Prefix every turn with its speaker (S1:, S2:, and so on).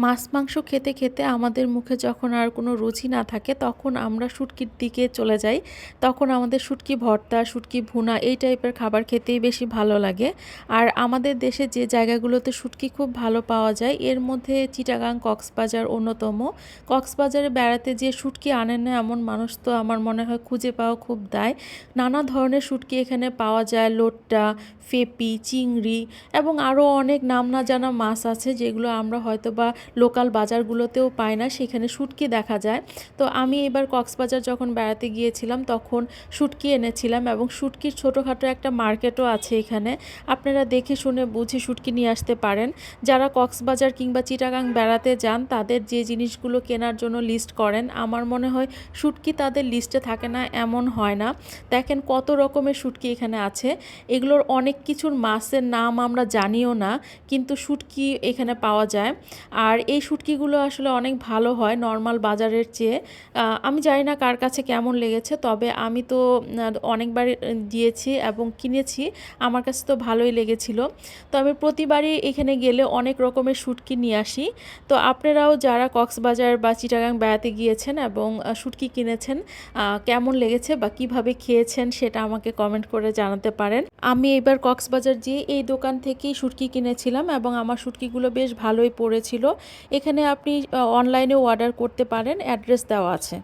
S1: মাছ মাংস খেতে খেতে আমাদের মুখে যখন আর কোনো রুচি না থাকে তখন আমরা শুটকির দিকে চলে যাই। তখন আমাদের শুটকি ভর্তা, শুটকি ভুনা এই টাইপের খাবার খেতেই বেশি ভালো লাগে। আর আমাদের দেশে যে জায়গাগুলোতে শুটকি খুব ভালো পাওয়া যায় এর মধ্যে চিটাগাং, কক্সবাজার অন্যতম। কক্সবাজারে বেড়াতে যেয়ে শুটকি আনেন না এমন মানুষ তো আমার মনে হয় খুঁজে পাওয়া খুব দায়। নানা ধরনের শুটকি এখানে পাওয়া যায়, লোট্টা, ফেপি, চিংড়ি এবং আরও অনেক নাম না জানা মাছ আছে যেগুলো আমরা হয়তোবা লোকাল বাজারগুলোতেও পায় না, সেখানে শুটকি দেখা যায়। তো আমি এবার কক্সবাজার যখন বেড়াতে গিয়েছিলাম তখন শুটকি এনেছিলাম এবং শুটকির ছোটোখাটো একটা মার্কেটও আছে এখানে। আপনারা দেখে শুনে বুঝে শুটকি নিয়ে আসতে পারেন। যারা কক্সবাজার কিংবা চিটাগাং বেড়াতে যান তাদের যে জিনিসগুলো কেনার জন্য লিস্ট করেন, আমার মনে হয় শুটকি তাদের লিস্টে থাকে না এমন হয় না। দেখেন কত রকমের শুটকি এখানে আছে। এগুলোর অনেক কিছুর মাছের নাম আমরা জানিও না, কিন্তু শুটকি এখানে পাওয়া যায়। আর এই শুটকিগুলো আসলে অনেক ভালো হয় নর্মাল বাজারের চেয়ে। আমি জানি না কার কাছে কেমন লেগেছে, তবে আমি তো অনেকবার দিয়েছি এবং কিনেছি, আমার কাছে তো ভালোই লেগেছিল। তো আমি প্রতিবারই এখানে গেলে অনেক রকমের শুটকি নিয়ে আসি। তো আপনারাও যারা কক্সবাজার বা চিটাগাং বেড়াতে গিয়েছেন এবং শুটকি কিনেছেন, কেমন লেগেছে বা কিভাবে খেয়েছেন সেটা আমাকে কমেন্ট করে জানাতে পারেন। আমি এবার কক্সবাজার যেয়ে এই দোকান থেকেই শুটকি কিনেছিলাম এবং আমার শুটকিগুলো বেশ ভালোই পড়েছিল। এখানে আপনি অনলাইনেও অর্ডার করতে পারেন, অ্যাড্রেস দেওয়া আছে।